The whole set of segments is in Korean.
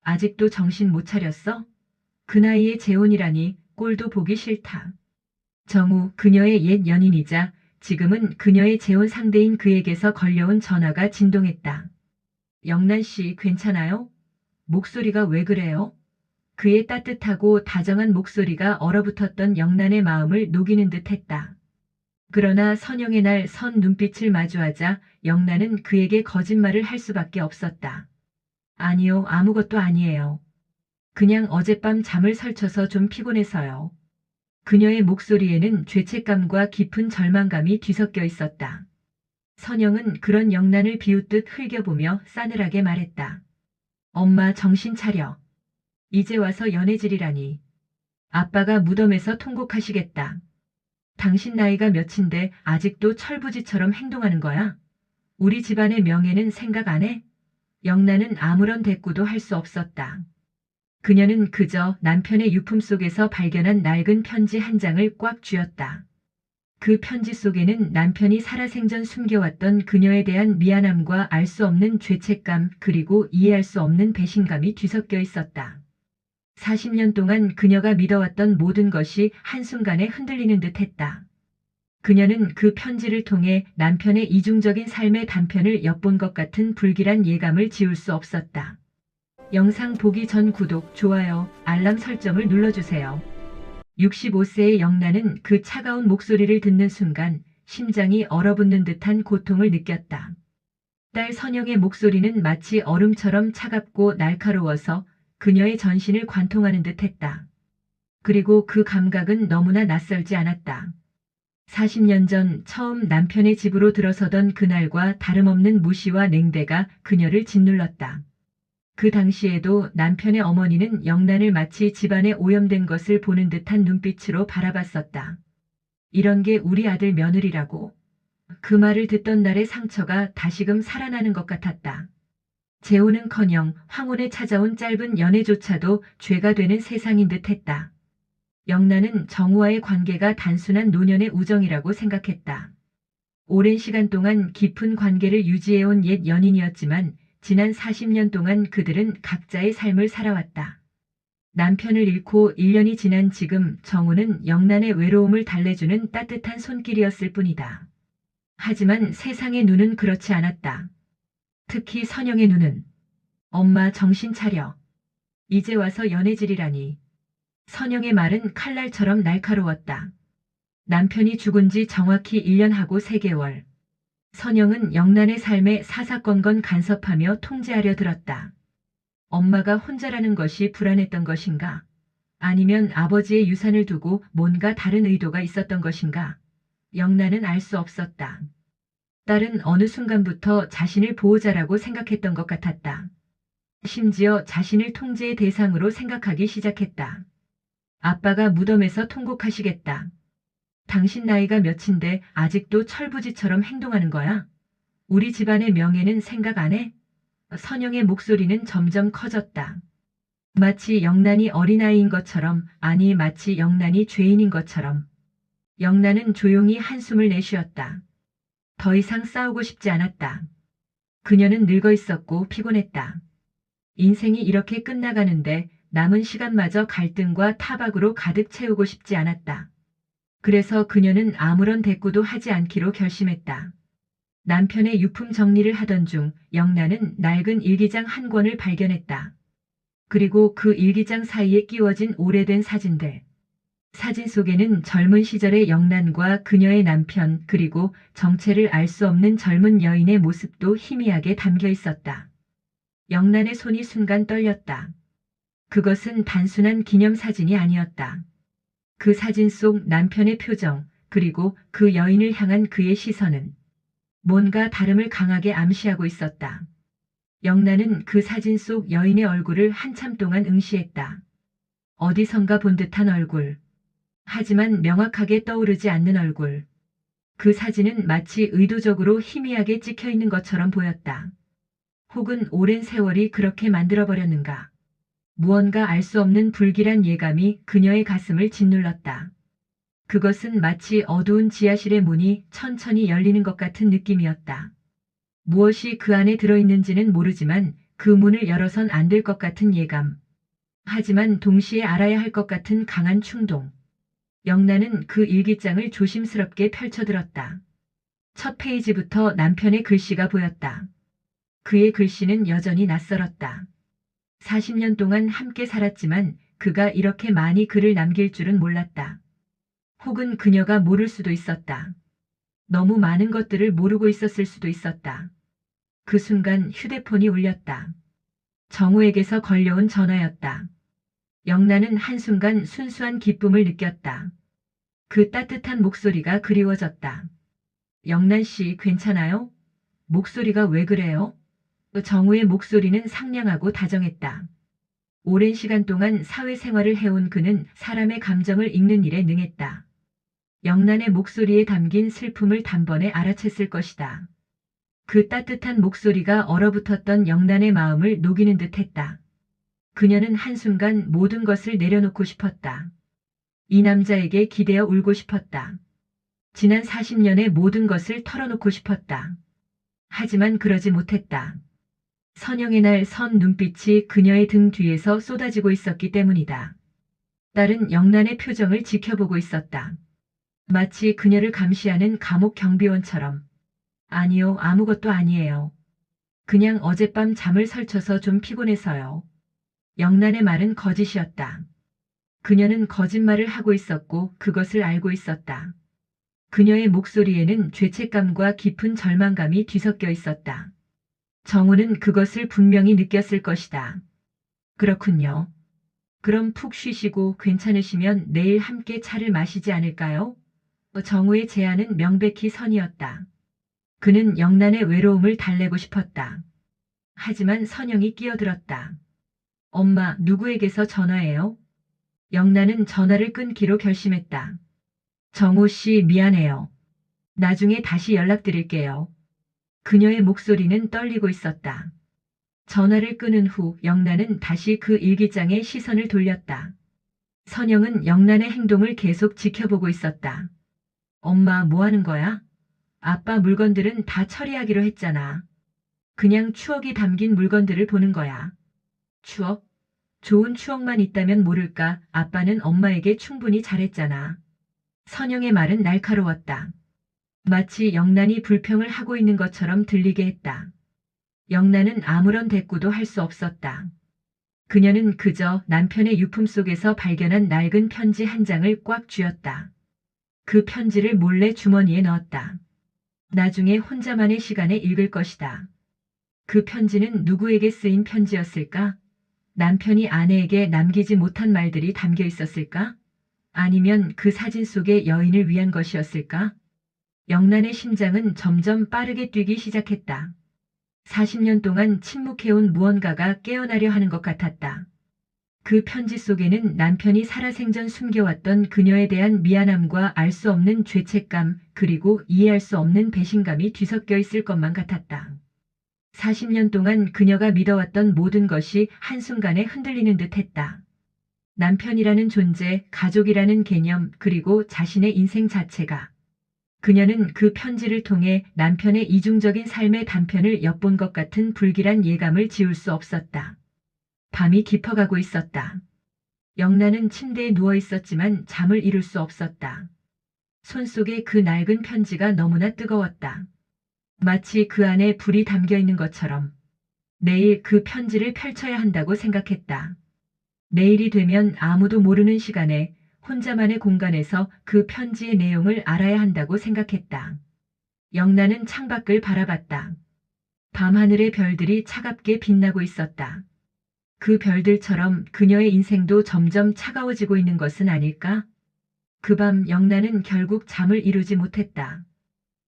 아직도 정신 못 차렸어? 그 나이에 재혼이라니 꼴도 보기 싫다. 정우, 그녀의 옛 연인이자 지금은 그녀의 재혼 상대인 그에게서 걸려온 전화가 진동했다. 영란 씨, 괜찮아요? 목소리가 왜 그래요? 그의 따뜻하고 다정한 목소리가 얼어붙었던 영란의 마음을 녹이는 듯했다. 그러나 선영의 날 선 눈빛을 마주하자 영란은 그에게 거짓말을 할 수밖에 없었다. 아니요, 아무것도 아니에요. 그냥 어젯밤 잠을 설쳐서 좀 피곤해서요. 그녀의 목소리에는 죄책감과 깊은 절망감이 뒤섞여 있었다. 선영은 그런 영란을 비웃듯 흘겨보며 싸늘하게 말했다. 엄마, 정신 차려. 이제 와서 연애질이라니. 아빠가 무덤에서 통곡하시겠다. 당신 나이가 몇인데 아직도 철부지처럼 행동하는 거야? 우리 집안의 명예는 생각 안 해? 영란은 아무런 대꾸도 할 수 없었다. 그녀는 그저 남편의 유품 속에서 발견한 낡은 편지 한 장을 꽉 쥐었다. 그 편지 속에는 남편이 살아생전 숨겨왔던 그녀에 대한 미안함과 알 수 없는 죄책감 그리고 이해할 수 없는 배신감이 뒤섞여 있었다. 40년 동안 그녀가 믿어왔던 모든 것이 한순간에 흔들리는 듯했다. 그녀는 그 편지를 통해 남편의 이중적인 삶의 단편을 엿본 것 같은 불길한 예감을 지울 수 없었다. 영상 보기 전 구독, 좋아요, 알람 설정을 눌러주세요. 65세의 영란은 그 차가운 목소리를 듣는 순간 심장이 얼어붙는 듯한 고통을 느꼈다. 딸 선영의 목소리는 마치 얼음처럼 차갑고 날카로워서 그녀의 전신을 관통하는 듯했다. 그리고 그 감각은 너무나 낯설지 않았다. 40년 전 처음 남편의 집으로 들어서던 그날과 다름없는 무시와 냉대가 그녀를 짓눌렀다. 그 당시에도 남편의 어머니는 영란을 마치 집안에 오염된 것을 보는 듯한 눈빛으로 바라봤었다. 이런 게 우리 아들 며느리라고. 그 말을 듣던 날의 상처가 다시금 살아나는 것 같았다. 재혼은커녕 황혼에 찾아온 짧은 연애조차도 죄가 되는 세상인 듯했다. 영란은 정우와의 관계가 단순한 노년의 우정이라고 생각했다. 오랜 시간 동안 깊은 관계를 유지해온 옛 연인이었지만 지난 40년 동안 그들은 각자의 삶을 살아왔다. 남편을 잃고 1년이 지난 지금 정우는 영란의 외로움을 달래주는 따뜻한 손길이었을 뿐이다. 하지만 세상의 눈은 그렇지 않았다. 특히 선영의 눈은 엄마, 정신 차려. 이제 와서 연애질이라니. 선영의 말은 칼날처럼 날카로웠다. 남편이 죽은 지 정확히 1년하고 3개월. 선영은 영란의 삶에 사사건건 간섭하며 통제하려 들었다. 엄마가 혼자라는 것이 불안했던 것인가? 아니면 아버지의 유산을 두고 뭔가 다른 의도가 있었던 것인가? 영란은 알 수 없었다. 딸은 어느 순간부터 자신을 보호자라고 생각했던 것 같았다. 심지어 자신을 통제의 대상으로 생각하기 시작했다. 아빠가 무덤에서 통곡하시겠다. 당신 나이가 몇인데 아직도 철부지처럼 행동하는 거야? 우리 집안의 명예는 생각 안 해? 선영의 목소리는 점점 커졌다. 마치 영란이 어린아이인 것처럼, 아니 마치 영란이 죄인인 것처럼. 영란은 조용히 한숨을 내쉬었다. 더 이상 싸우고 싶지 않았다. 그녀는 늙어 있었고 피곤했다. 인생이 이렇게 끝나가는데 남은 시간마저 갈등과 타박으로 가득 채우고 싶지 않았다. 그래서 그녀는 아무런 대꾸도 하지 않기로 결심했다. 남편의 유품 정리를 하던 중 영란은 낡은 일기장 한 권을 발견했다. 그리고 그 일기장 사이에 끼워진 오래된 사진들. 사진 속에는 젊은 시절의 영란과 그녀의 남편 그리고 정체를 알 수 없는 젊은 여인의 모습도 희미하게 담겨 있었다. 영란의 손이 순간 떨렸다. 그것은 단순한 기념사진이 아니었다. 그 사진 속 남편의 표정 그리고 그 여인을 향한 그의 시선은 뭔가 다름을 강하게 암시하고 있었다. 영란은 그 사진 속 여인의 얼굴을 한참 동안 응시했다. 어디선가 본 듯한 얼굴. 하지만 명확하게 떠오르지 않는 얼굴. 그 사진은 마치 의도적으로 희미하게 찍혀 있는 것처럼 보였다. 혹은 오랜 세월이 그렇게 만들어버렸는가. 무언가 알 수 없는 불길한 예감이 그녀의 가슴을 짓눌렀다. 그것은 마치 어두운 지하실의 문이 천천히 열리는 것 같은 느낌이었다. 무엇이 그 안에 들어있는지는 모르지만 그 문을 열어선 안 될 것 같은 예감. 하지만 동시에 알아야 할 것 같은 강한 충동. 영란은 그 일기장을 조심스럽게 펼쳐들었다. 첫 페이지부터 남편의 글씨가 보였다. 그의 글씨는 여전히 낯설었다. 40년 동안 함께 살았지만 그가 이렇게 많이 글을 남길 줄은 몰랐다. 혹은 그녀가 모를 수도 있었다. 너무 많은 것들을 모르고 있었을 수도 있었다. 그 순간 휴대폰이 울렸다. 정우에게서 걸려온 전화였다. 영란은 한순간 순수한 기쁨을 느꼈다. 그 따뜻한 목소리가 그리워졌다. 영란 씨 괜찮아요? 목소리가 왜 그래요? 정우의 목소리는 상냥하고 다정했다. 오랜 시간 동안 사회생활을 해온 그는 사람의 감정을 읽는 일에 능했다. 영란의 목소리에 담긴 슬픔을 단번에 알아챘을 것이다. 그 따뜻한 목소리가 얼어붙었던 영란의 마음을 녹이는 듯했다. 그녀는 한순간 모든 것을 내려놓고 싶었다. 이 남자에게 기대어 울고 싶었다. 지난 40년의 모든 것을 털어놓고 싶었다. 하지만 그러지 못했다. 선영의 날 선 눈빛이 그녀의 등 뒤에서 쏟아지고 있었기 때문이다. 딸은 영란의 표정을 지켜보고 있었다. 마치 그녀를 감시하는 감옥 경비원처럼. 아니요, 아무것도 아니에요. 그냥 어젯밤 잠을 설쳐서 좀 피곤해서요. 영란의 말은 거짓이었다. 그녀는 거짓말을 하고 있었고 그것을 알고 있었다. 그녀의 목소리에는 죄책감과 깊은 절망감이 뒤섞여 있었다. 정우는 그것을 분명히 느꼈을 것이다. 그렇군요. 그럼 푹 쉬시고 괜찮으시면 내일 함께 차를 마시지 않을까요? 정우의 제안은 명백히 선이었다. 그는 영란의 외로움을 달래고 싶었다. 하지만 선영이 끼어들었다. 엄마, 누구에게서 전화해요? 영란은 전화를 끊기로 결심했다. 정우 씨 미안해요. 나중에 다시 연락드릴게요. 그녀의 목소리는 떨리고 있었다. 전화를 끊은 후 영란은 다시 그 일기장에 시선을 돌렸다. 선영은 영란의 행동을 계속 지켜보고 있었다. 엄마 뭐 하는 거야? 아빠 물건들은 다 처리하기로 했잖아. 그냥 추억이 담긴 물건들을 보는 거야. 추억? 좋은 추억만 있다면 모를까 아빠는 엄마에게 충분히 잘했잖아. 선영의 말은 날카로웠다. 마치 영란이 불평을 하고 있는 것처럼 들리게 했다. 영란은 아무런 대꾸도 할 수 없었다. 그녀는 그저 남편의 유품 속에서 발견한 낡은 편지 한 장을 꽉 쥐었다. 그 편지를 몰래 주머니에 넣었다. 나중에 혼자만의 시간에 읽을 것이다. 그 편지는 누구에게 쓰인 편지였을까? 남편이 아내에게 남기지 못한 말들이 담겨 있었을까? 아니면 그 사진 속의 여인을 위한 것이었을까? 영란의 심장은 점점 빠르게 뛰기 시작했다. 40년 동안 침묵해온 무언가가 깨어나려 하는 것 같았다. 그 편지 속에는 남편이 살아생전 숨겨왔던 그녀에 대한 미안함과 알 수 없는 죄책감 그리고 이해할 수 없는 배신감이 뒤섞여 있을 것만 같았다. 40년 동안 그녀가 믿어왔던 모든 것이 한순간에 흔들리는 듯했다. 남편이라는 존재, 가족이라는 개념, 그리고 자신의 인생 자체가. 그녀는 그 편지를 통해 남편의 이중적인 삶의 단편을 엿본 것 같은 불길한 예감을 지울 수 없었다. 밤이 깊어가고 있었다. 영란은 침대에 누워 있었지만 잠을 이룰 수 없었다. 손속에 그 낡은 편지가 너무나 뜨거웠다. 마치 그 안에 불이 담겨 있는 것처럼. 내일 그 편지를 펼쳐야 한다고 생각했다. 내일이 되면 아무도 모르는 시간에 혼자만의 공간에서 그 편지의 내용을 알아야 한다고 생각했다. 영란은 창밖을 바라봤다. 밤하늘의 별들이 차갑게 빛나고 있었다. 그 별들처럼 그녀의 인생도 점점 차가워지고 있는 것은 아닐까? 그 밤 영란은 결국 잠을 이루지 못했다.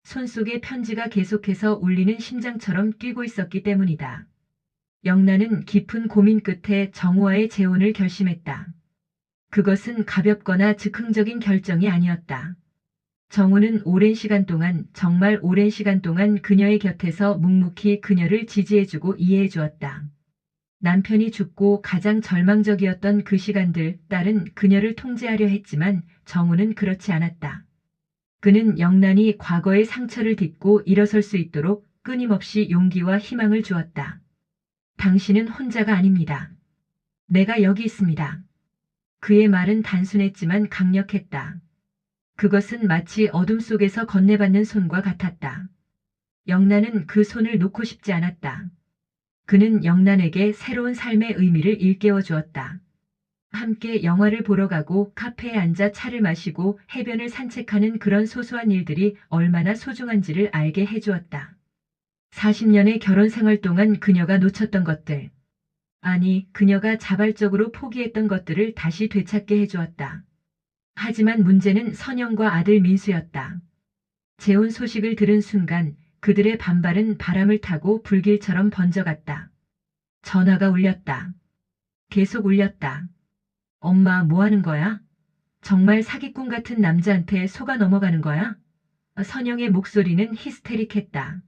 손속의 편지가 계속해서 울리는 심장처럼 뛰고 있었기 때문이다. 영란은 깊은 고민 끝에 정우와의 재혼을 결심했다. 그것은 가볍거나 즉흥적인 결정이 아니었다. 정우는 오랜 시간 동안, 정말 오랜 시간 동안 그녀의 곁에서 묵묵히 그녀를 지지해주고 이해해주었다. 남편이 죽고 가장 절망적이었던 그 시간들, 딸은 그녀를 통제하려 했지만 정우는 그렇지 않았다. 그는 영란이 과거의 상처를 딛고 일어설 수 있도록 끊임없이 용기와 희망을 주었다. 당신은 혼자가 아닙니다. 내가 여기 있습니다. 그의 말은 단순했지만 강력했다. 그것은 마치 어둠 속에서 건네받는 손과 같았다. 영란은 그 손을 놓고 싶지 않았다. 그는 영란에게 새로운 삶의 의미를 일깨워 주었다. 함께 영화를 보러 가고 카페에 앉아 차를 마시고 해변을 산책하는 그런 소소한 일들이 얼마나 소중한지를 알게 해주었다. 40년의 결혼 생활 동안 그녀가 놓쳤던 것들, 아니 그녀가 자발적으로 포기했던 것들을 다시 되찾게 해주었다. 하지만 문제는 선영과 아들 민수였다. 재혼 소식을 들은 순간 그들의 반발은 바람을 타고 불길처럼 번져갔다. 전화가 울렸다. 계속 울렸다. 엄마 뭐 하는 거야? 정말 사기꾼 같은 남자한테 속아 넘어가는 거야? 선영의 목소리는 히스테릭했다.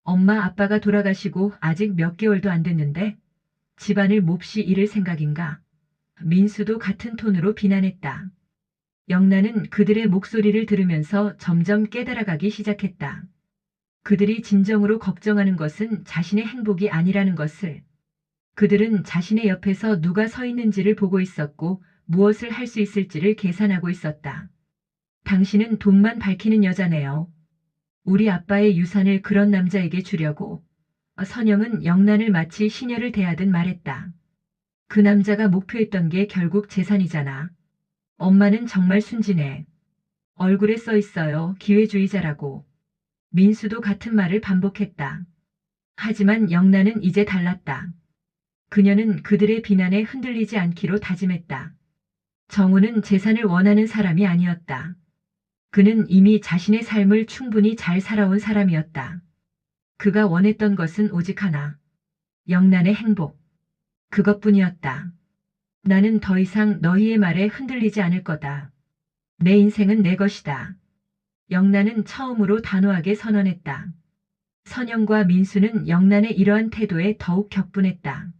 엄마 아빠가 돌아가시고 아직 몇 개월도 안 됐는데 집안을 몹시 잃을 생각인가? 민수도 같은 톤으로 비난했다. 영란은 그들의 목소리를 들으면서 점점 깨달아가기 시작했다. 그들이 진정으로 걱정하는 것은 자신의 행복이 아니라는 것을. 그들은 자신의 옆에서 누가 서 있는지를 보고 있었고 무엇을 할 수 있을지를 계산하고 있었다. 당신은 돈만 밝히는 여자네요. 우리 아빠의 유산을 그런 남자에게 주려고. 선영은 영란을 마치 시녀를 대하듯 말했다. 그 남자가 목표했던 게 결국 재산이잖아. 엄마는 정말 순진해. 얼굴에 써 있어요. 기회주의자라고. 민수도 같은 말을 반복했다. 하지만 영란은 이제 달랐다. 그녀는 그들의 비난에 흔들리지 않기로 다짐했다. 정우는 재산을 원하는 사람이 아니었다. 그는 이미 자신의 삶을 충분히 잘 살아온 사람이었다. 그가 원했던 것은 오직 하나. 영란의 행복. 그것뿐이었다. 나는 더 이상 너희의 말에 흔들리지 않을 거다. 내 인생은 내 것이다. 영란은 처음으로 단호하게 선언했다. 선영과 민수는 영란의 이러한 태도에 더욱 격분했다.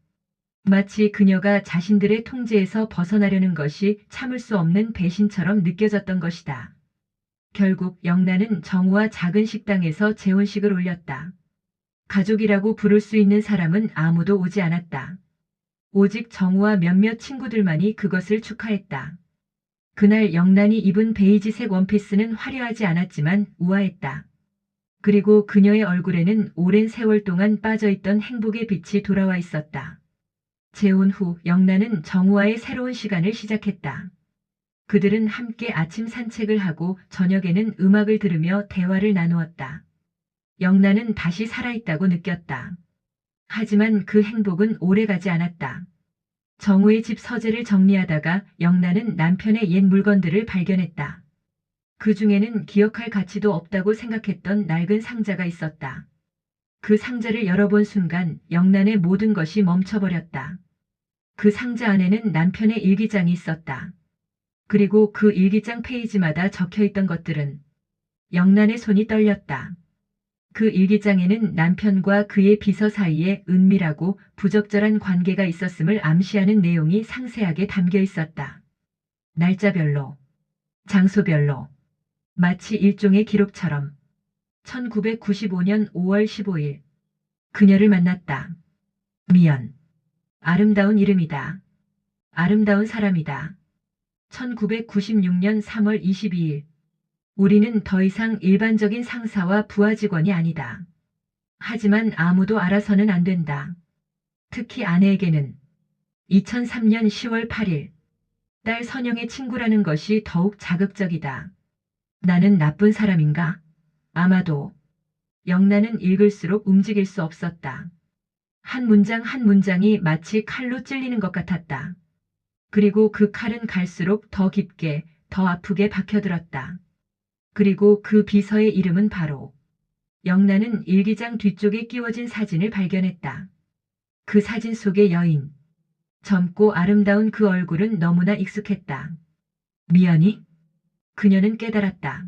마치 그녀가 자신들의 통제에서 벗어나려는 것이 참을 수 없는 배신처럼 느껴졌던 것이다. 결국 영란은 정우와 작은 식당에서 재혼식을 올렸다. 가족이라고 부를 수 있는 사람은 아무도 오지 않았다. 오직 정우와 몇몇 친구들만이 그것을 축하했다. 그날 영란이 입은 베이지색 원피스는 화려하지 않았지만 우아했다. 그리고 그녀의 얼굴에는 오랜 세월 동안 빠져있던 행복의 빛이 돌아와 있었다. 재혼 후 영란은 정우와의 새로운 시간을 시작했다. 그들은 함께 아침 산책을 하고 저녁에는 음악을 들으며 대화를 나누었다. 영란은 다시 살아있다고 느꼈다. 하지만 그 행복은 오래가지 않았다. 정우의 집 서재를 정리하다가 영란은 남편의 옛 물건들을 발견했다. 그 중에는 기억할 가치도 없다고 생각했던 낡은 상자가 있었다. 그 상자를 열어본 순간 영란의 모든 것이 멈춰버렸다. 그 상자 안에는 남편의 일기장이 있었다. 그리고 그 일기장 페이지마다 적혀있던 것들은 영란의 손이 떨렸다. 그 일기장에는 남편과 그의 비서 사이에 은밀하고 부적절한 관계가 있었음을 암시하는 내용이 상세하게 담겨 있었다. 날짜별로, 장소별로, 마치 일종의 기록처럼. 1995년 5월 15일. 그녀를 만났다. 미연. 아름다운 이름이다. 아름다운 사람이다. 1996년 3월 22일. 우리는 더 이상 일반적인 상사와 부하 직원이 아니다. 하지만 아무도 알아서는 안 된다. 특히 아내에게는. 2003년 10월 8일. 딸 선영의 친구라는 것이 더욱 자극적이다. 나는 나쁜 사람인가? 아마도. 영란은 읽을수록 움직일 수 없었다. 한 문장 한 문장이 마치 칼로 찔리는 것 같았다. 그리고 그 칼은 갈수록 더 깊게, 더 아프게 박혀들었다. 그리고 그 비서의 이름은 바로. 영란은 일기장 뒤쪽에 끼워진 사진을 발견했다. 그 사진 속의 여인. 젊고 아름다운 그 얼굴은 너무나 익숙했다. 미연이? 그녀는 깨달았다.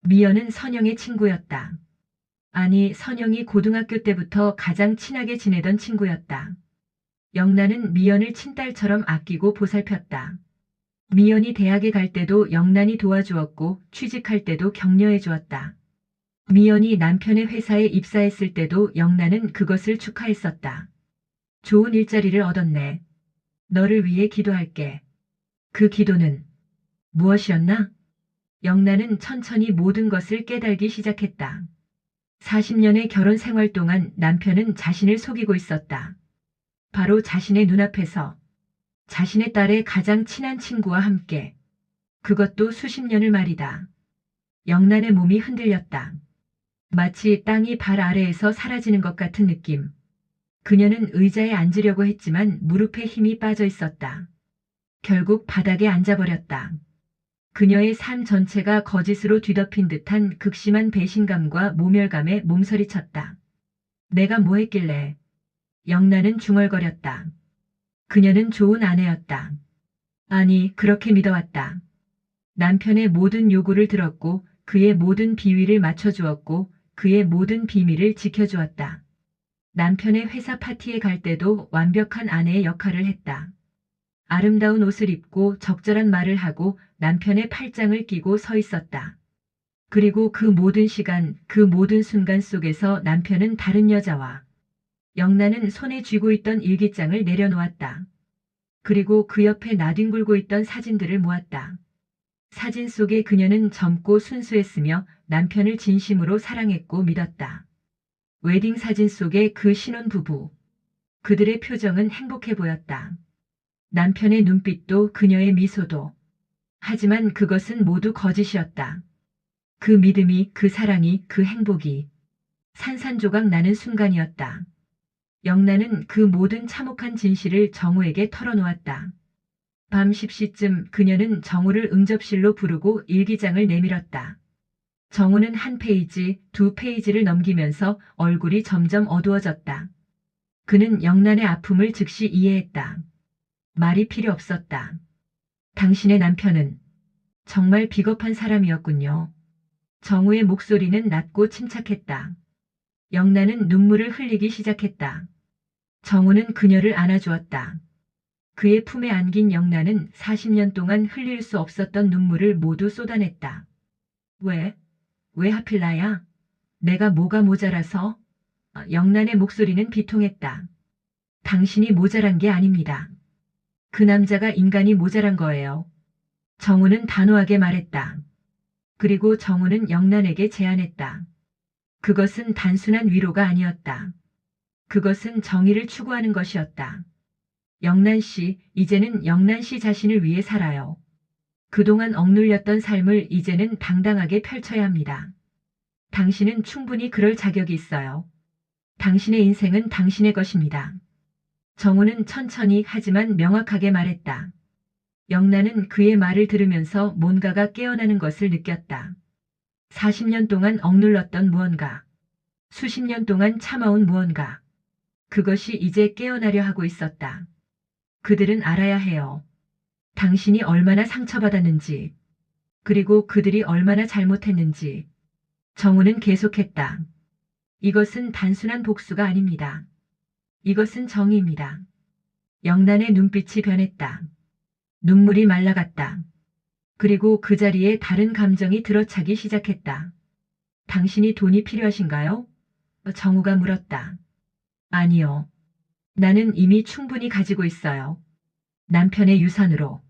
미연은 선영의 친구였다. 아니, 선영이 고등학교 때부터 가장 친하게 지내던 친구였다. 영란은 미연을 친딸처럼 아끼고 보살폈다. 미연이 대학에 갈 때도 영란이 도와주었고 취직할 때도 격려해 주었다. 미연이 남편의 회사에 입사했을 때도 영란은 그것을 축하했었다. 좋은 일자리를 얻었네. 너를 위해 기도할게. 그 기도는 무엇이었나? 영란은 천천히 모든 것을 깨달기 시작했다. 40년의 결혼 생활 동안 남편은 자신을 속이고 있었다. 바로 자신의 눈앞에서 자신의 딸의 가장 친한 친구와 함께. 그것도 수십 년을 말이다. 영란의 몸이 흔들렸다. 마치 땅이 발 아래에서 사라지는 것 같은 느낌. 그녀는 의자에 앉으려고 했지만 무릎에 힘이 빠져 있었다. 결국 바닥에 앉아버렸다. 그녀의 삶 전체가 거짓으로 뒤덮인 듯한 극심한 배신감과 모멸감에 몸서리쳤다. 내가 뭐 했길래. 영란은 중얼거렸다. 그녀는 좋은 아내였다. 아니, 그렇게 믿어왔다. 남편의 모든 요구를 들었고 그의 모든 비위를 맞춰주었고 그의 모든 비밀을 지켜주었다. 남편의 회사 파티에 갈 때도 완벽한 아내의 역할을 했다. 아름다운 옷을 입고 적절한 말을 하고 남편의 팔짱을 끼고 서 있었다. 그리고 그 모든 시간, 그 모든 순간 속에서 남편은 다른 여자와. 영란은 손에 쥐고 있던 일기장을 내려놓았다. 그리고 그 옆에 나뒹굴고 있던 사진들을 모았다. 사진 속에 그녀는 젊고 순수했으며 남편을 진심으로 사랑했고 믿었다. 웨딩 사진 속의 그 신혼부부. 그들의 표정은 행복해 보였다. 남편의 눈빛도 그녀의 미소도. 하지만 그것은 모두 거짓이었다. 그 믿음이, 그 사랑이, 그 행복이 산산조각 나는 순간이었다. 영란은 그 모든 참혹한 진실을 정우에게 털어놓았다. 밤 10시쯤 그녀는 정우를 응접실로 부르고 일기장을 내밀었다. 정우는 한 페이지, 두 페이지를 넘기면서 얼굴이 점점 어두워졌다. 그는 영란의 아픔을 즉시 이해했다. 말이 필요 없었다. 당신의 남편은 정말 비겁한 사람이었군요. 정우의 목소리는 낮고 침착했다. 영란은 눈물을 흘리기 시작했다. 정우는 그녀를 안아주었다. 그의 품에 안긴 영란은 40년 동안 흘릴 수 없었던 눈물을 모두 쏟아냈다. 왜? 왜 하필 나야? 내가 뭐가 모자라서? 영란의 목소리는 비통했다. 당신이 모자란 게 아닙니다. 그 남자가 인간이 모자란 거예요. 정우는 단호하게 말했다. 그리고 정우는 영란에게 제안했다. 그것은 단순한 위로가 아니었다. 그것은 정의를 추구하는 것이었다. 영란 씨, 이제는 영란 씨 자신을 위해 살아요. 그동안 억눌렸던 삶을 이제는 당당하게 펼쳐야 합니다. 당신은 충분히 그럴 자격이 있어요. 당신의 인생은 당신의 것입니다. 정우는 천천히 하지만 명확하게 말했다. 영란은 그의 말을 들으면서 뭔가가 깨어나는 것을 느꼈다. 40년 동안 억눌렀던 무언가. 수십 년 동안 참아온 무언가. 그것이 이제 깨어나려 하고 있었다. 그들은 알아야 해요. 당신이 얼마나 상처받았는지, 그리고 그들이 얼마나 잘못했는지. 정우는 계속했다. 이것은 단순한 복수가 아닙니다. 이것은 정의입니다. 영란의 눈빛이 변했다. 눈물이 말라갔다. 그리고 그 자리에 다른 감정이 들어차기 시작했다. 당신이 돈이 필요하신가요? 정우가 물었다. 아니요. 나는 이미 충분히 가지고 있어요. 남편의 유산으로.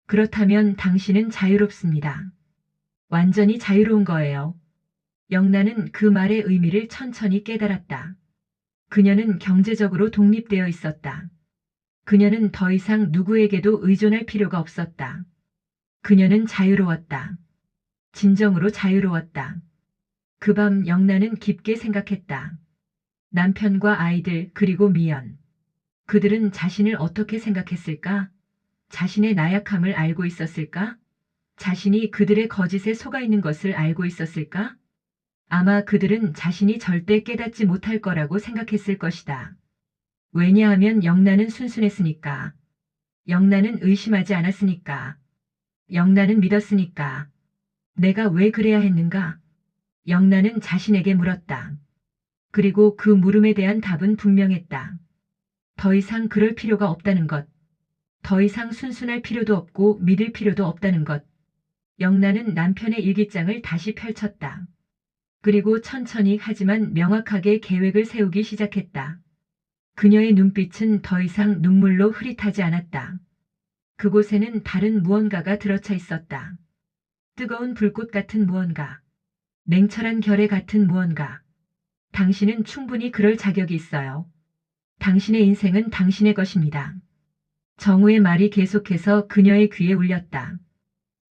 그렇다면 당신은 자유롭습니다. 완전히 자유로운 거예요. 영란은 그 말의 의미를 천천히 깨달았다. 그녀는 경제적으로 독립되어 있었다. 그녀는 더 이상 누구에게도 의존할 필요가 없었다. 그녀는 자유로웠다. 진정으로 자유로웠다. 그 밤 영란은 깊게 생각했다. 남편과 아이들 그리고 미연. 그들은 자신을 어떻게 생각했을까? 자신의 나약함을 알고 있었을까? 자신이 그들의 거짓에 속아 있는 것을 알고 있었을까? 아마 그들은 자신이 절대 깨닫지 못할 거라고 생각했을 것이다. 왜냐하면 영란은 순순했으니까. 영란은 의심하지 않았으니까. 영란은 믿었으니까. 내가 왜 그래야 했는가? 영란은 자신에게 물었다. 그리고 그 물음에 대한 답은 분명했다. 더 이상 그럴 필요가 없다는 것. 더 이상 순순할 필요도 없고 믿을 필요도 없다는 것. 영란은 남편의 일기장을 다시 펼쳤다. 그리고 천천히 하지만 명확하게 계획을 세우기 시작했다. 그녀의 눈빛은 더 이상 눈물로 흐릿하지 않았다. 그곳에는 다른 무언가가 들어차 있었다. 뜨거운 불꽃 같은 무언가. 냉철한 결의 같은 무언가. 당신은 충분히 그럴 자격이 있어요. 당신의 인생은 당신의 것입니다. 정우의 말이 계속해서 그녀의 귀에 울렸다.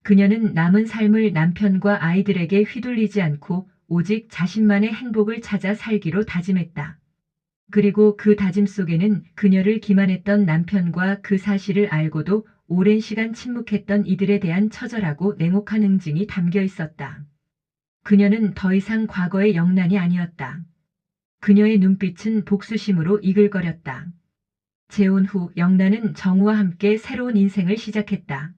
그녀는 남은 삶을 남편과 아이들에게 휘둘리지 않고 오직 자신만의 행복을 찾아 살기로 다짐했다. 그리고 그 다짐 속에는 그녀를 기만했던 남편과 그 사실을 알고도 오랜 시간 침묵했던 이들에 대한 처절하고 냉혹한 응징이 담겨 있었다. 그녀는 더 이상 과거의 영란이 아니었다. 그녀의 눈빛은 복수심으로 이글거렸다. 재혼 후 영란은 정우와 함께 새로운 인생을 시작했다.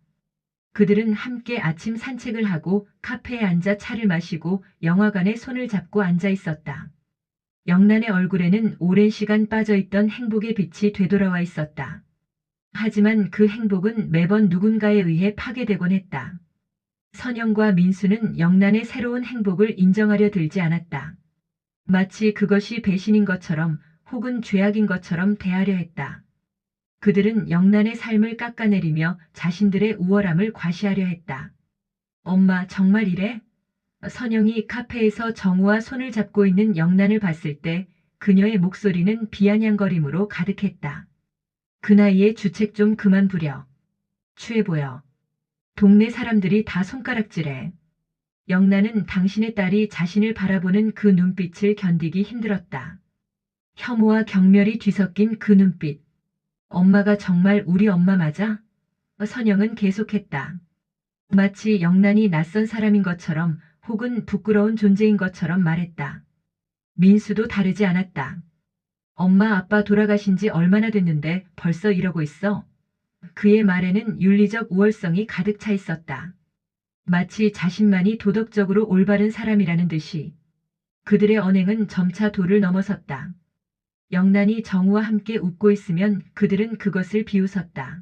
그들은 함께 아침 산책을 하고 카페에 앉아 차를 마시고 영화관에 손을 잡고 앉아 있었다. 영란의 얼굴에는 오랜 시간 빠져있던 행복의 빛이 되돌아와 있었다. 하지만 그 행복은 매번 누군가에 의해 파괴되곤 했다. 선영과 민수는 영란의 새로운 행복을 인정하려 들지 않았다. 마치 그것이 배신인 것처럼 혹은 죄악인 것처럼 대하려 했다. 그들은 영란의 삶을 깎아내리며 자신들의 우월함을 과시하려 했다. 엄마, 정말 이래? 선영이 카페에서 정우와 손을 잡고 있는 영란을 봤을 때 그녀의 목소리는 비아냥거림으로 가득했다. 그 나이에 주책 좀 그만 부려. 취해 보여. 동네 사람들이 다 손가락질해. 영란은 당신의 딸이 자신을 바라보는 그 눈빛을 견디기 힘들었다. 혐오와 경멸이 뒤섞인 그 눈빛. 엄마가 정말 우리 엄마 맞아? 선영은 계속했다. 마치 영란이 낯선 사람인 것처럼 혹은 부끄러운 존재인 것처럼 말했다. 민수도 다르지 않았다. 엄마 아빠 돌아가신 지 얼마나 됐는데 벌써 이러고 있어? 그의 말에는 윤리적 우월성이 가득 차 있었다. 마치 자신만이 도덕적으로 올바른 사람이라는 듯이. 그들의 언행은 점차 도를 넘어섰다. 영란이 정우와 함께 웃고 있으면 그들은 그것을 비웃었다.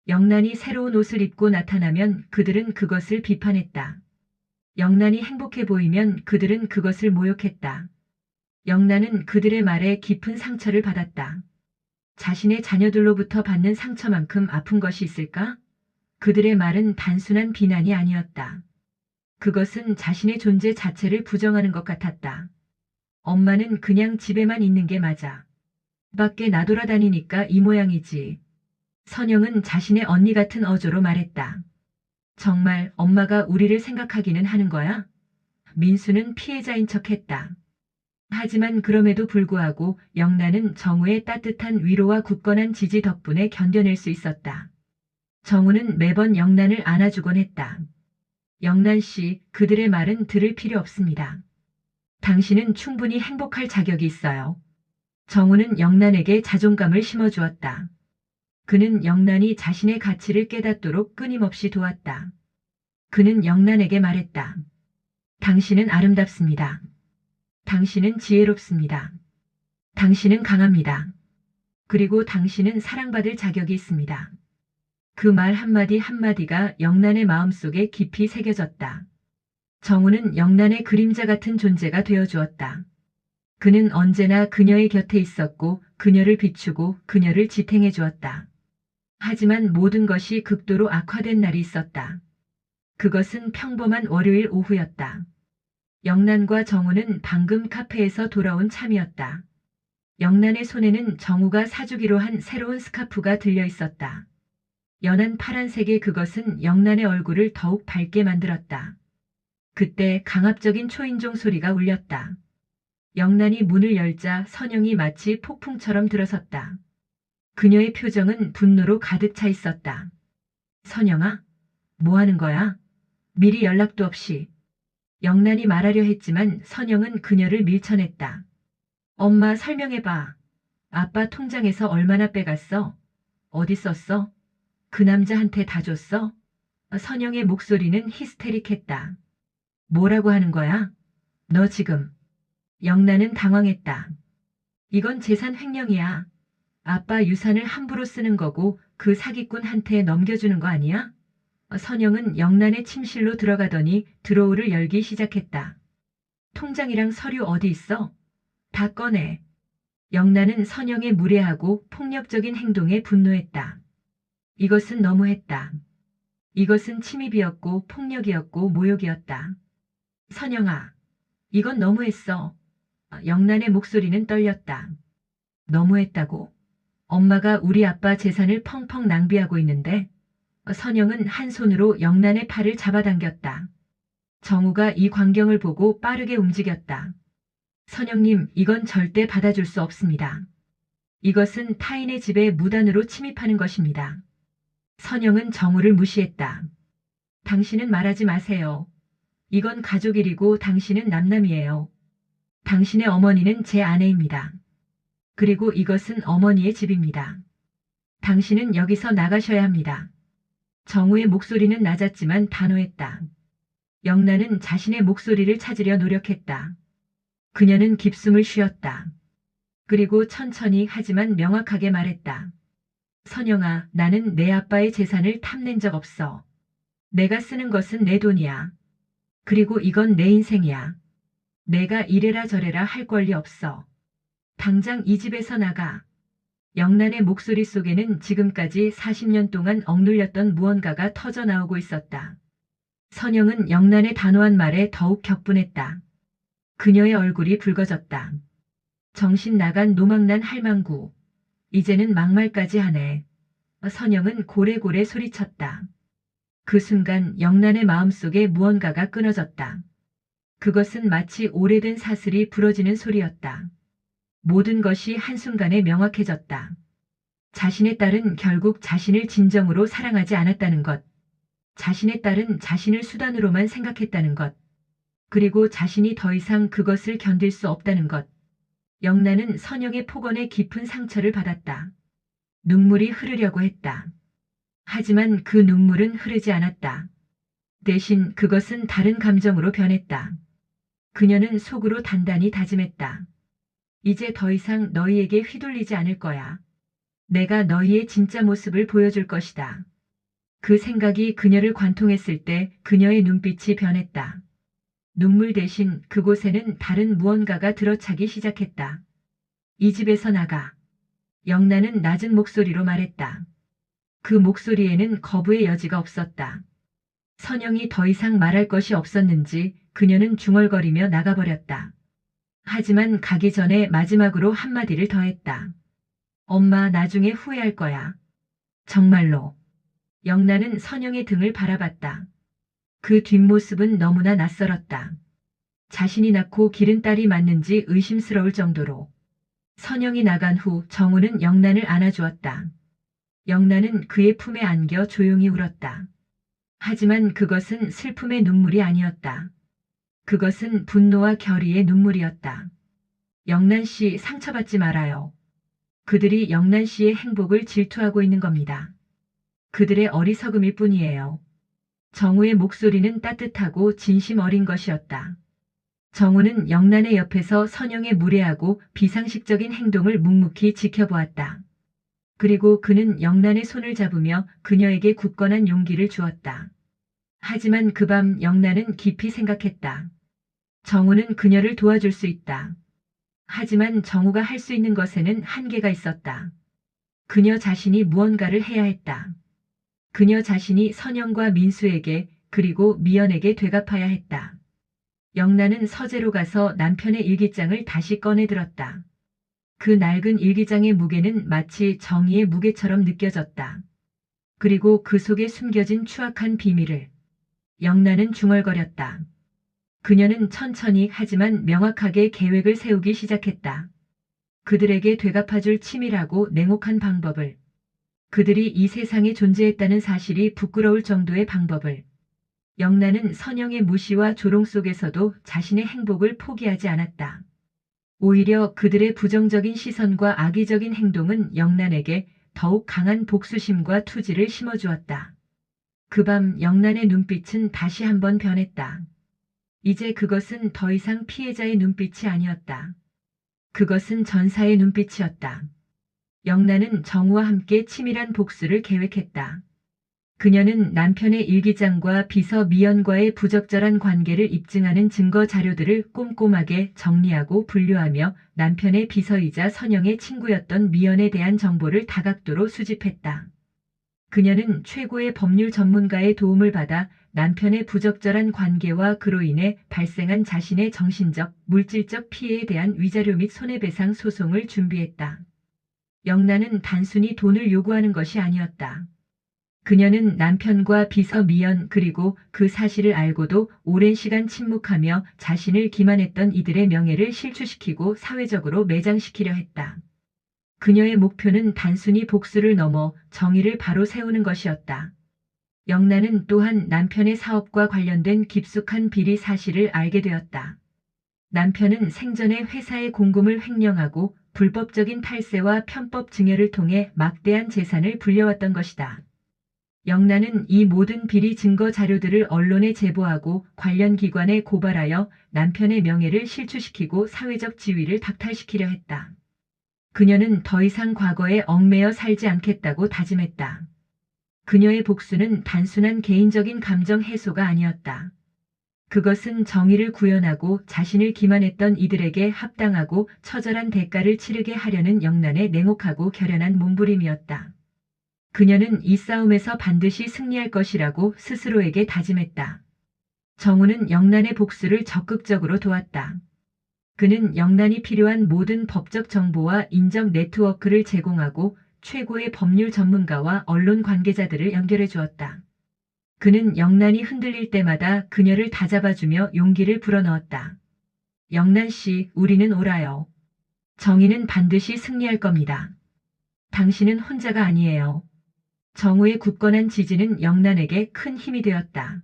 영란이 새로운 옷을 입고 나타나면 그들은 그것을 비판했다. 영란이 행복해 보이면 그들은 그것을 모욕했다. 영란은 그들의 말에 깊은 상처를 받았다. 자신의 자녀들로부터 받는 상처만큼 아픈 것이 있을까? 그들의 말은 단순한 비난이 아니었다. 그것은 자신의 존재 자체를 부정하는 것 같았다. 엄마는 그냥 집에만 있는 게 맞아. 밖에 나돌아다니니까 이 모양이지. 선영은 자신의 언니 같은 어조로 말했다. 정말 엄마가 우리를 생각하기는 하는 거야? 민수는 피해자인 척했다. 하지만 그럼에도 불구하고 영란은 정우의 따뜻한 위로와 굳건한 지지 덕분에 견뎌낼 수 있었다. 정우는 매번 영란을 안아주곤 했다. 영란 씨, 그들의 말은 들을 필요 없습니다. 당신은 충분히 행복할 자격이 있어요. 정우는 영란에게 자존감을 심어주었다. 그는 영란이 자신의 가치를 깨닫도록 끊임없이 도왔다. 그는 영란에게 말했다. 당신은 아름답습니다. 당신은 지혜롭습니다. 당신은 강합니다. 그리고 당신은 사랑받을 자격이 있습니다. 그 말 한마디 한마디가 영란의 마음속에 깊이 새겨졌다. 정우는 영란의 그림자 같은 존재가 되어주었다. 그는 언제나 그녀의 곁에 있었고 그녀를 비추고 그녀를 지탱해 주었다. 하지만 모든 것이 극도로 악화된 날이 있었다. 그것은 평범한 월요일 오후였다. 영란과 정우는 방금 카페에서 돌아온 참이었다. 영란의 손에는 정우가 사주기로 한 새로운 스카프가 들려 있었다. 연한 파란색의 그것은 영란의 얼굴을 더욱 밝게 만들었다. 그때 강압적인 초인종 소리가 울렸다. 영란이 문을 열자 선영이 마치 폭풍처럼 들어섰다. 그녀의 표정은 분노로 가득 차 있었다. 선영아, 뭐 하는 거야? 미리 연락도 없이. 영란이 말하려 했지만 선영은 그녀를 밀쳐냈다. 엄마 설명해봐. 아빠 통장에서 얼마나 빼갔어? 어디 썼어? 그 남자한테 다 줬어? 선영의 목소리는 히스테릭했다. 뭐라고 하는 거야? 너 지금. 영란은 당황했다. 이건 재산 횡령이야. 아빠 유산을 함부로 쓰는 거고 그 사기꾼한테 넘겨주는 거 아니야? 선영은 영란의 침실로 들어가더니 드로우를 열기 시작했다. 통장이랑 서류 어디 있어? 다 꺼내. 영란은 선영의 무례하고 폭력적인 행동에 분노했다. 이것은 너무했다. 이것은 침입이었고 폭력이었고 모욕이었다. 선영아, 이건 너무했어. 영란의 목소리는 떨렸다. 너무했다고? 엄마가 우리 아빠 재산을 펑펑 낭비하고 있는데? 선영은 한 손으로 영란의 팔을 잡아당겼다. 정우가 이 광경을 보고 빠르게 움직였다. 선영님, 이건 절대 받아줄 수 없습니다. 이것은 타인의 집에 무단으로 침입하는 것입니다. 선영은 정우를 무시했다. 당신은 말하지 마세요. 이건 가족 일이고 당신은 남남이에요. 당신의 어머니는 제 아내입니다. 그리고 이것은 어머니의 집입니다. 당신은 여기서 나가셔야 합니다. 정우의 목소리는 낮았지만 단호했다. 영란은 자신의 목소리를 찾으려 노력했다. 그녀는 깊숨을 쉬었다. 그리고 천천히 하지만 명확하게 말했다. 선영아, 나는 내 아빠의 재산을 탐낸 적 없어. 내가 쓰는 것은 내 돈이야. 그리고 이건 내 인생이야. 내가 이래라 저래라 할 권리 없어. 당장 이 집에서 나가. 영란의 목소리 속에는 지금까지 40년 동안 억눌렸던 무언가가 터져 나오고 있었다. 선영은 영란의 단호한 말에 더욱 격분했다. 그녀의 얼굴이 붉어졌다. 정신 나간 노망난 할망구. 이제는 막말까지 하네. 선영은 고래고래 소리쳤다. 그 순간 영란의 마음속에 무언가가 끊어졌다. 그것은 마치 오래된 사슬이 부러지는 소리였다. 모든 것이 한순간에 명확해졌다. 자신의 딸은 결국 자신을 진정으로 사랑하지 않았다는 것. 자신의 딸은 자신을 수단으로만 생각했다는 것. 그리고 자신이 더 이상 그것을 견딜 수 없다는 것. 영란은 선영의 폭언에 깊은 상처를 받았다. 눈물이 흐르려고 했다. 하지만 그 눈물은 흐르지 않았다. 대신 그것은 다른 감정으로 변했다. 그녀는 속으로 단단히 다짐했다. 이제 더 이상 너희에게 휘둘리지 않을 거야. 내가 너희의 진짜 모습을 보여줄 것이다. 그 생각이 그녀를 관통했을 때 그녀의 눈빛이 변했다. 눈물 대신 그곳에는 다른 무언가가 들어차기 시작했다. 이 집에서 나가. 영란은 낮은 목소리로 말했다. 그 목소리에는 거부의 여지가 없었다. 선영이 더 이상 말할 것이 없었는지 그녀는 중얼거리며 나가버렸다. 하지만 가기 전에 마지막으로 한마디를 더했다. 엄마, 나중에 후회할 거야. 정말로. 영란은 선영의 등을 바라봤다. 그 뒷모습은 너무나 낯설었다. 자신이 낳고 기른 딸이 맞는지 의심스러울 정도로. 선영이 나간 후 정우는 영란을 안아주었다. 영란은 그의 품에 안겨 조용히 울었다. 하지만 그것은 슬픔의 눈물이 아니었다. 그것은 분노와 결의의 눈물이었다. 영란 씨, 상처받지 말아요. 그들이 영란 씨의 행복을 질투하고 있는 겁니다. 그들의 어리석음일 뿐이에요. 정우의 목소리는 따뜻하고 진심 어린 것이었다. 정우는 영란의 옆에서 선영의 무례하고 비상식적인 행동을 묵묵히 지켜보았다. 그리고 그는 영란의 손을 잡으며 그녀에게 굳건한 용기를 주었다. 하지만 그 밤 영란은 깊이 생각했다. 정우는 그녀를 도와줄 수 있다. 하지만 정우가 할 수 있는 것에는 한계가 있었다. 그녀 자신이 무언가를 해야 했다. 그녀 자신이 선영과 민수에게 그리고 미연에게 되갚아야 했다. 영란은 서재로 가서 남편의 일기장을 다시 꺼내 들었다. 그 낡은 일기장의 무게는 마치 정의의 무게처럼 느껴졌다. 그리고 그 속에 숨겨진 추악한 비밀을. 영란은 중얼거렸다. 그녀는 천천히 하지만 명확하게 계획을 세우기 시작했다. 그들에게 되갚아줄 치밀하고 냉혹한 방법을. 그들이 이 세상에 존재했다는 사실이 부끄러울 정도의 방법을. 영란은 선영의 무시와 조롱 속에서도 자신의 행복을 포기하지 않았다. 오히려 그들의 부정적인 시선과 악의적인 행동은 영란에게 더욱 강한 복수심과 투지를 심어주었다. 그 밤 영란의 눈빛은 다시 한번 변했다. 이제 그것은 더 이상 피해자의 눈빛이 아니었다. 그것은 전사의 눈빛이었다. 영란은 정우와 함께 치밀한 복수를 계획했다. 그녀는 남편의 일기장과 비서 미연과의 부적절한 관계를 입증하는 증거 자료들을 꼼꼼하게 정리하고 분류하며 남편의 비서이자 선영의 친구였던 미연에 대한 정보를 다각도로 수집했다. 그녀는 최고의 법률 전문가의 도움을 받아 남편의 부적절한 관계와 그로 인해 발생한 자신의 정신적, 물질적 피해에 대한 위자료 및 손해배상 소송을 준비했다. 영란은 단순히 돈을 요구하는 것이 아니었다. 그녀는 남편과 비서 미연 그리고 그 사실을 알고도 오랜 시간 침묵하며 자신을 기만했던 이들의 명예를 실추시키고 사회적으로 매장시키려 했다. 그녀의 목표는 단순히 복수를 넘어 정의를 바로 세우는 것이었다. 영란은 또한 남편의 사업과 관련된 깊숙한 비리 사실을 알게 되었다. 남편은 생전에 회사의 공금을 횡령하고 불법적인 탈세와 편법 증여를 통해 막대한 재산을 불려왔던 것이다. 영란은 이 모든 비리 증거 자료들을 언론에 제보하고 관련 기관에 고발하여 남편의 명예를 실추시키고 사회적 지위를 박탈시키려 했다. 그녀는 더 이상 과거에 얽매여 살지 않겠다고 다짐했다. 그녀의 복수는 단순한 개인적인 감정 해소가 아니었다. 그것은 정의를 구현하고 자신을 기만했던 이들에게 합당하고 처절한 대가를 치르게 하려는 영란의 냉혹하고 결연한 몸부림이었다. 그녀는 이 싸움에서 반드시 승리할 것이라고 스스로에게 다짐했다. 정우는 영란의 복수를 적극적으로 도왔다. 그는 영란이 필요한 모든 법적 정보와 인적 네트워크를 제공하고 최고의 법률 전문가와 언론 관계자들을 연결해 주었다. 그는 영란이 흔들릴 때마다 그녀를 다잡아주며 용기를 불어넣었다. 영란 씨, 우리는 옳아요. 정의는 반드시 승리할 겁니다. 당신은 혼자가 아니에요. 정우의 굳건한 지지는 영란에게 큰 힘이 되었다.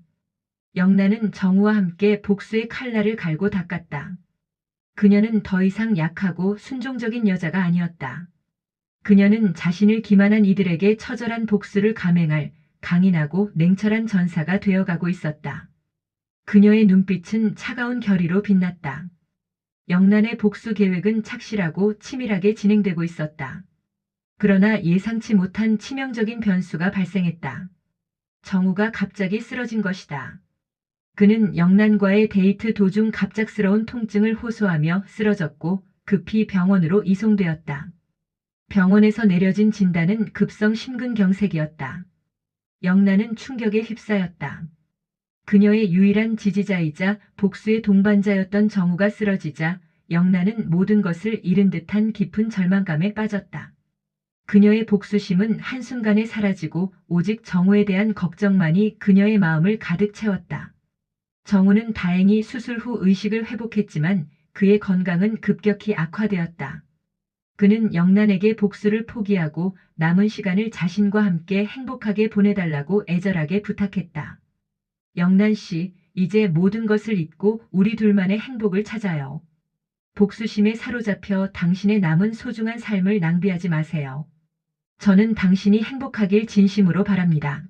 영란은 정우와 함께 복수의 칼날을 갈고 닦았다. 그녀는 더 이상 약하고 순종적인 여자가 아니었다. 그녀는 자신을 기만한 이들에게 처절한 복수를 감행할 강인하고 냉철한 전사가 되어가고 있었다. 그녀의 눈빛은 차가운 결의로 빛났다. 영란의 복수 계획은 착실하고 치밀하게 진행되고 있었다. 그러나 예상치 못한 치명적인 변수가 발생했다. 정우가 갑자기 쓰러진 것이다. 그는 영란과의 데이트 도중 갑작스러운 통증을 호소하며 쓰러졌고 급히 병원으로 이송되었다. 병원에서 내려진 진단은 급성 심근경색이었다. 영란은 충격에 휩싸였다. 그녀의 유일한 지지자이자 복수의 동반자였던 정우가 쓰러지자 영란은 모든 것을 잃은 듯한 깊은 절망감에 빠졌다. 그녀의 복수심은 한순간에 사라지고 오직 정우에 대한 걱정만이 그녀의 마음을 가득 채웠다. 정우는 다행히 수술 후 의식을 회복했지만 그의 건강은 급격히 악화되었다. 그는 영란에게 복수를 포기하고 남은 시간을 자신과 함께 행복하게 보내달라고 애절하게 부탁했다. 영란 씨, 이제 모든 것을 잊고 우리 둘만의 행복을 찾아요. 복수심에 사로잡혀 당신의 남은 소중한 삶을 낭비하지 마세요. 저는 당신이 행복하길 진심으로 바랍니다.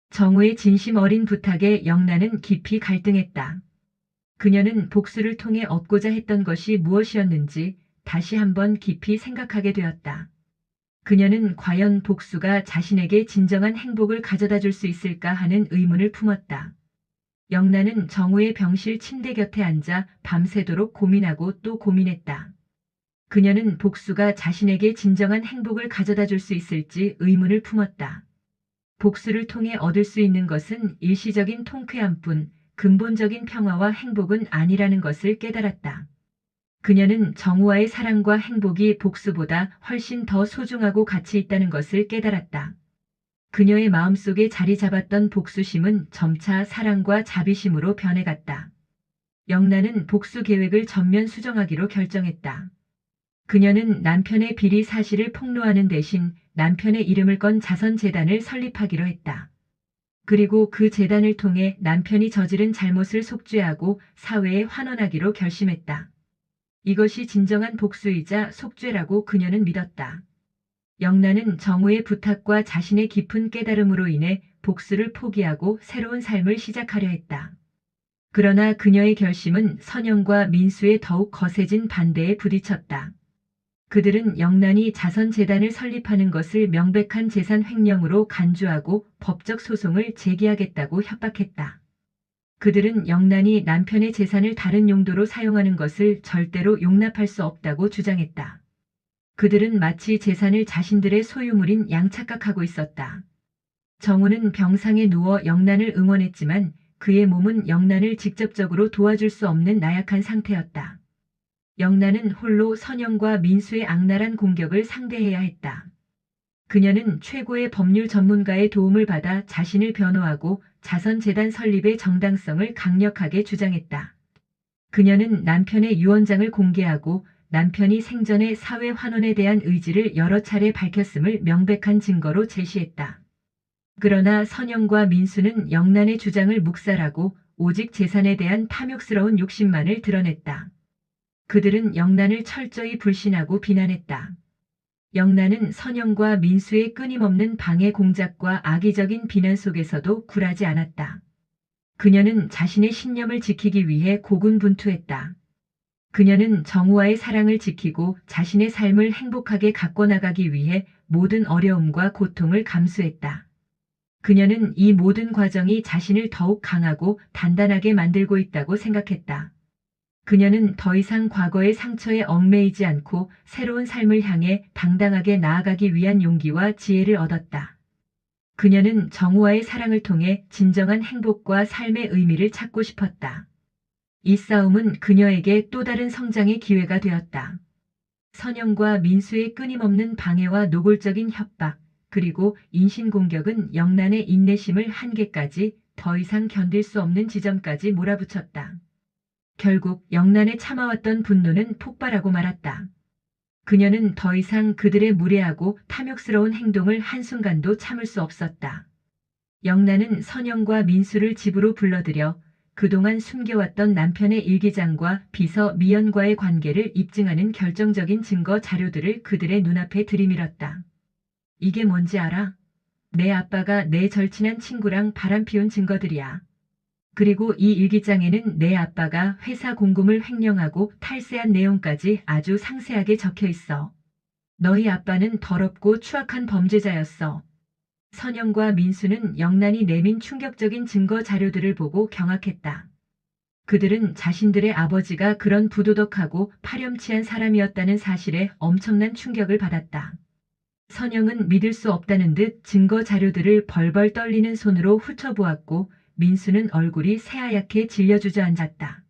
정우의 진심 어린 부탁에 영란은 깊이 갈등했다. 그녀는 복수를 통해 얻고자 했던 것이 무엇이었는지 다시 한번 깊이 생각하게 되었다. 그녀는 과연 복수가 자신에게 진정한 행복을 가져다 줄 수 있을까 하는 의문을 품었다. 영란은 정우의 병실 침대 곁에 앉아 밤새도록 고민하고 또 고민했다. 그녀는 복수가 자신에게 진정한 행복을 가져다 줄 수 있을지 의문을 품었다. 복수를 통해 얻을 수 있는 것은 일시적인 통쾌함뿐 근본적인 평화와 행복은 아니라는 것을 깨달았다. 그녀는 정우와의 사랑과 행복이 복수보다 훨씬 더 소중하고 가치 있다는 것을 깨달았다. 그녀의 마음속에 자리 잡았던 복수심은 점차 사랑과 자비심으로 변해갔다. 영란은 복수 계획을 전면 수정하기로 결정했다. 그녀는 남편의 비리 사실을 폭로하는 대신 남편의 이름을 건 자선재단을 설립하기로 했다. 그리고 그 재단을 통해 남편이 저지른 잘못을 속죄하고 사회에 환원하기로 결심했다. 이것이 진정한 복수이자 속죄라고 그녀는 믿었다. 영란은 정우의 부탁과 자신의 깊은 깨달음으로 인해 복수를 포기하고 새로운 삶을 시작하려 했다. 그러나 그녀의 결심은 선영과 민수의 더욱 거세진 반대에 부딪혔다. 그들은 영란이 자선재단을 설립하는 것을 명백한 재산 횡령으로 간주하고 법적 소송을 제기하겠다고 협박했다. 그들은 영란이 남편의 재산을 다른 용도로 사용하는 것을 절대로 용납할 수 없다고 주장했다. 그들은 마치 재산을 자신들의 소유물인 양 착각하고 있었다. 정우는 병상에 누워 영란을 응원했지만 그의 몸은 영란을 직접적으로 도와줄 수 없는 나약한 상태였다. 영란은 홀로 선영과 민수의 악랄한 공격을 상대해야 했다. 그녀는 최고의 법률 전문가의 도움을 받아 자신을 변호하고 자선재단 설립의 정당성을 강력하게 주장했다. 그녀는 남편의 유언장을 공개하고 남편이 생전에 사회 환원에 대한 의지를 여러 차례 밝혔음을 명백한 증거로 제시했다. 그러나 선영과 민수는 영란의 주장을 묵살하고 오직 재산에 대한 탐욕스러운 욕심만을 드러냈다. 그들은 영란을 철저히 불신하고 비난했다. 영란은 선영과 민수의 끊임없는 방해 공작과 악의적인 비난 속에서도 굴하지 않았다. 그녀는 자신의 신념을 지키기 위해 고군분투했다. 그녀는 정우와의 사랑을 지키고 자신의 삶을 행복하게 가꿔나가기 위해 모든 어려움과 고통을 감수했다. 그녀는 이 모든 과정이 자신을 더욱 강하고 단단하게 만들고 있다고 생각했다. 그녀는 더 이상 과거의 상처에 얽매이지 않고 새로운 삶을 향해 당당하게 나아가기 위한 용기와 지혜를 얻었다. 그녀는 정우와의 사랑을 통해 진정한 행복과 삶의 의미를 찾고 싶었다. 이 싸움은 그녀에게 또 다른 성장의 기회가 되었다. 선영과 민수의 끊임없는 방해와 노골적인 협박, 그리고 인신공격은 영란의 인내심을 한계까지 더 이상 견딜 수 없는 지점까지 몰아붙였다. 결국 영란에 참아왔던 분노는 폭발하고 말았다. 그녀는 더 이상 그들의 무례하고 탐욕스러운 행동을 한순간도 참을 수 없었다. 영란은 선영과 민수를 집으로 불러들여 그동안 숨겨왔던 남편의 일기장과 비서 미연과의 관계를 입증하는 결정적인 증거 자료들을 그들의 눈앞에 들이밀었다. 이게 뭔지 알아? 내 아빠가 내 절친한 친구랑 바람피운 증거들이야. 그리고 이 일기장에는 내 아빠가 회사 공금을 횡령하고 탈세한 내용까지 아주 상세하게 적혀 있어. 너희 아빠는 더럽고 추악한 범죄자였어. 선영과 민수는 영란이 내민 충격적인 증거 자료들을 보고 경악했다. 그들은 자신들의 아버지가 그런 부도덕하고 파렴치한 사람이었다는 사실에 엄청난 충격을 받았다. 선영은 믿을 수 없다는 듯 증거 자료들을 벌벌 떨리는 손으로 훑어보았고 민수는 얼굴이 새하얗게 질려 주저앉았다.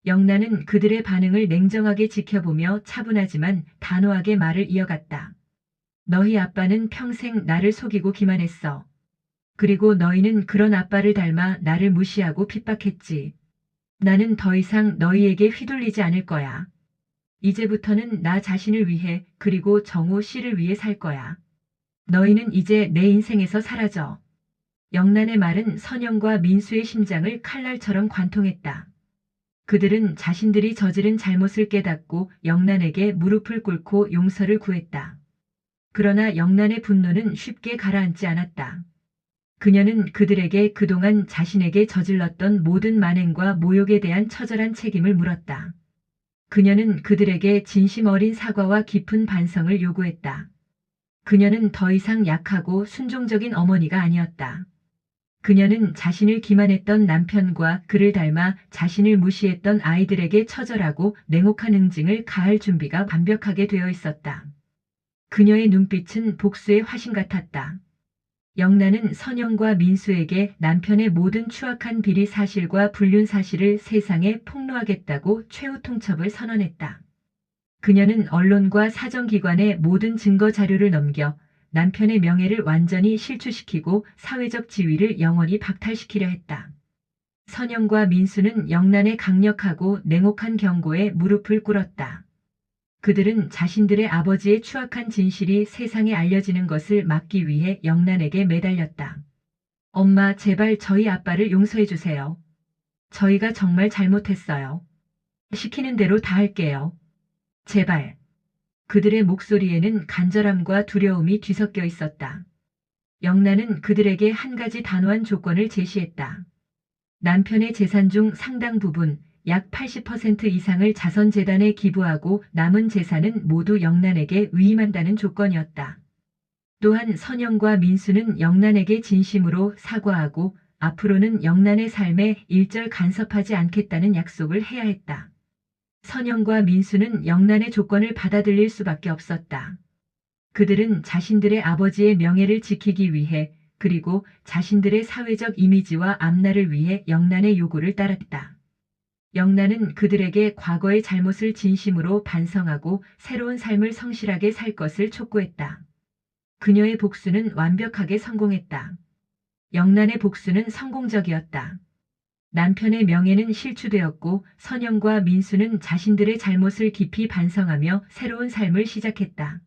영란은 그들의 반응을 냉정하게 지켜보며 차분하지만 단호하게 말을 이어갔다. 너희 아빠는 평생 나를 속이고 기만했어. 그리고 너희는 그런 아빠를 닮아 나를 무시하고 핍박했지. 나는 더 이상 너희에게 휘둘리지 않을 거야. 이제부터는 나 자신을 위해 그리고 정우 씨를 위해 살 거야. 너희는 이제 내 인생에서 사라져. 영란의 말은 선영과 민수의 심장을 칼날처럼 관통했다. 그들은 자신들이 저지른 잘못을 깨닫고 영란에게 무릎을 꿇고 용서를 구했다. 그러나 영란의 분노는 쉽게 가라앉지 않았다. 그녀는 그들에게 그동안 자신에게 저질렀던 모든 만행과 모욕에 대한 처절한 책임을 물었다. 그녀는 그들에게 진심 어린 사과와 깊은 반성을 요구했다. 그녀는 더 이상 약하고 순종적인 어머니가 아니었다. 그녀는 자신을 기만했던 남편과 그를 닮아 자신을 무시했던 아이들에게 처절하고 냉혹한 응징을 가할 준비가 완벽하게 되어 있었다. 그녀의 눈빛은 복수의 화신 같았다. 영란은 선영과 민수에게 남편의 모든 추악한 비리 사실과 불륜 사실을 세상에 폭로하겠다고 최후 통첩을 선언했다. 그녀는 언론과 사정기관에 모든 증거 자료를 넘겨 남편의 명예를 완전히 실추시키고 사회적 지위를 영원히 박탈시키려 했다. 선영과 민수는 영란의 강력하고 냉혹한 경고에 무릎을 꿇었다. 그들은 자신들의 아버지의 추악한 진실이 세상에 알려지는 것을 막기 위해 영란에게 매달렸다. 엄마, 제발 저희 아빠를 용서해 주세요. 저희가 정말 잘못했어요. 시키는 대로 다 할게요. 제발. 그들의 목소리에는 간절함과 두려움이 뒤섞여 있었다. 영란은 그들에게 한 가지 단호한 조건을 제시했다. 남편의 재산 중 상당 부분, 약 80% 이상을 자선재단에 기부하고 남은 재산은 모두 영란에게 위임한다는 조건이었다. 또한 선영과 민수는 영란에게 진심으로 사과하고 앞으로는 영란의 삶에 일절 간섭하지 않겠다는 약속을 해야 했다. 선영과 민수는 영란의 조건을 받아들일 수밖에 없었다. 그들은 자신들의 아버지의 명예를 지키기 위해 그리고 자신들의 사회적 이미지와 앞날을 위해 영란의 요구를 따랐다. 영란은 그들에게 과거의 잘못을 진심으로 반성하고 새로운 삶을 성실하게 살 것을 촉구했다. 그녀의 복수는 완벽하게 성공했다. 영란의 복수는 성공적이었다. 남편의 명예는 실추되었고 선영과 민수는 자신들의 잘못을 깊이 반성하며 새로운 삶을 시작했다.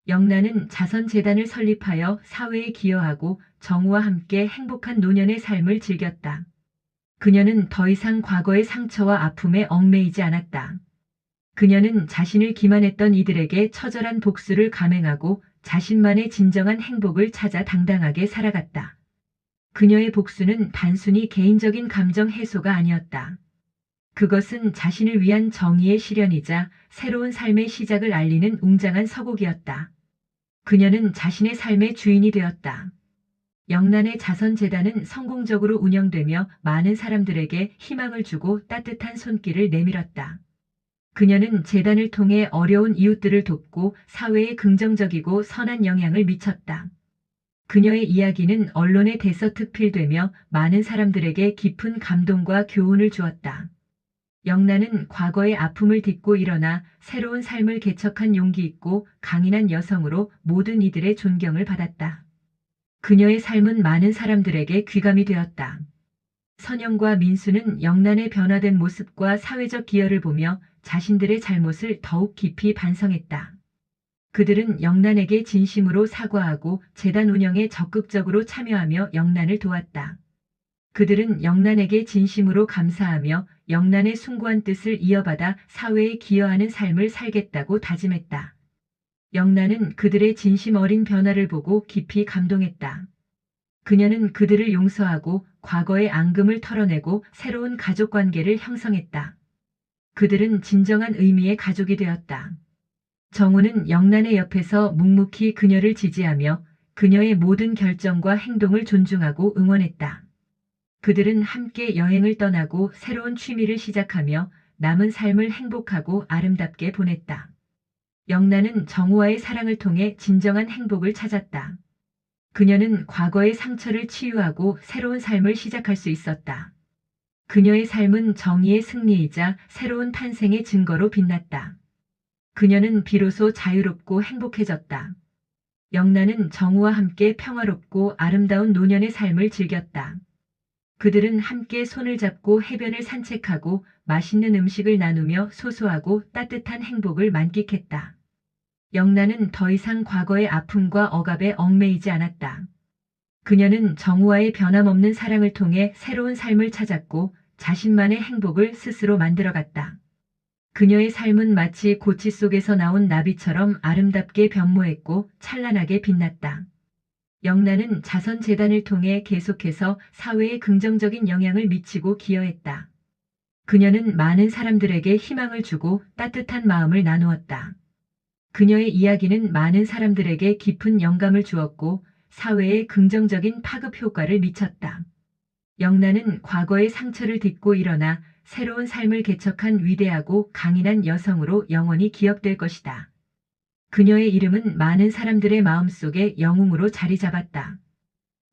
영란은 자선재단을 설립하여 사회에 기여하고 정우와 함께 행복한 노년의 삶을 즐겼다. 그녀는 더 이상 과거의 상처와 아픔에 얽매이지 않았다. 그녀는 자신을 기만했던 이들에게 처절한 복수를 감행하고 자신만의 진정한 행복을 찾아 당당하게 살아갔다. 그녀의 복수는 단순히 개인적인 감정 해소가 아니었다. 그것은 자신을 위한 정의의 실현이자 새로운 삶의 시작을 알리는 웅장한 서곡이었다. 그녀는 자신의 삶의 주인이 되었다. 영란의 자선재단은 성공적으로 운영되며 많은 사람들에게 희망을 주고 따뜻한 손길을 내밀었다. 그녀는 재단을 통해 어려운 이웃들을 돕고 사회에 긍정적이고 선한 영향을 미쳤다. 그녀의 이야기는 언론에 대서특필되며 많은 사람들에게 깊은 감동과 교훈을 주었다. 영란은 과거의 아픔을 딛고 일어나 새로운 삶을 개척한 용기 있고 강인한 여성으로 모든 이들의 존경을 받았다. 그녀의 삶은 많은 사람들에게 귀감이 되었다. 선영과 민수는 영란의 변화된 모습과 사회적 기여를 보며 자신들의 잘못을 더욱 깊이 반성했다. 그들은 영란에게 진심으로 사과하고 재단 운영에 적극적으로 참여하며 영란을 도왔다. 그들은 영란에게 진심으로 감사하며 영란의 숭고한 뜻을 이어받아 사회에 기여하는 삶을 살겠다고 다짐했다. 영란은 그들의 진심 어린 변화를 보고 깊이 감동했다. 그녀는 그들을 용서하고 과거의 앙금을 털어내고 새로운 가족 관계를 형성했다. 그들은 진정한 의미의 가족이 되었다. 정우는 영란의 옆에서 묵묵히 그녀를 지지하며 그녀의 모든 결정과 행동을 존중하고 응원했다. 그들은 함께 여행을 떠나고 새로운 취미를 시작하며 남은 삶을 행복하고 아름답게 보냈다. 영란은 정우와의 사랑을 통해 진정한 행복을 찾았다. 그녀는 과거의 상처를 치유하고 새로운 삶을 시작할 수 있었다. 그녀의 삶은 정의의 승리이자 새로운 탄생의 증거로 빛났다. 그녀는 비로소 자유롭고 행복해졌다. 영란은 정우와 함께 평화롭고 아름다운 노년의 삶을 즐겼다. 그들은 함께 손을 잡고 해변을 산책하고 맛있는 음식을 나누며 소소하고 따뜻한 행복을 만끽했다. 영란은 더 이상 과거의 아픔과 억압에 얽매이지 않았다. 그녀는 정우와의 변함없는 사랑을 통해 새로운 삶을 찾았고 자신만의 행복을 스스로 만들어갔다. 그녀의 삶은 마치 고치 속에서 나온 나비처럼 아름답게 변모했고 찬란하게 빛났다. 영란은 자선재단을 통해 계속해서 사회에 긍정적인 영향을 미치고 기여했다. 그녀는 많은 사람들에게 희망을 주고 따뜻한 마음을 나누었다. 그녀의 이야기는 많은 사람들에게 깊은 영감을 주었고 사회에 긍정적인 파급 효과를 미쳤다. 영란은 과거의 상처를 딛고 일어나 새로운 삶을 개척한 위대하고 강인한 여성으로 영원히 기억될 것이다. 그녀의 이름은 많은 사람들의 마음속에 영웅으로 자리 잡았다.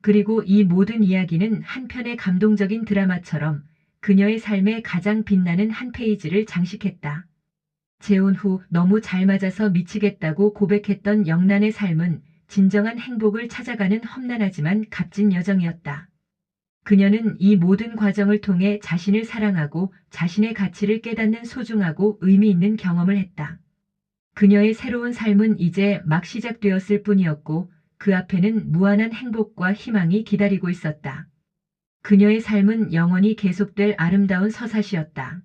그리고 이 모든 이야기는 한 편의 감동적인 드라마처럼 그녀의 삶의 가장 빛나는 한 페이지를 장식했다. 재혼 후 너무 잘 맞아서 미치겠다고 고백했던 영란의 삶은 진정한 행복을 찾아가는 험난하지만 값진 여정이었다. 그녀는 이 모든 과정을 통해 자신을 사랑하고 자신의 가치를 깨닫는 소중하고 의미 있는 경험을 했다. 그녀의 새로운 삶은 이제 막 시작되었을 뿐이었고 그 앞에는 무한한 행복과 희망이 기다리고 있었다. 그녀의 삶은 영원히 계속될 아름다운 서사시였다.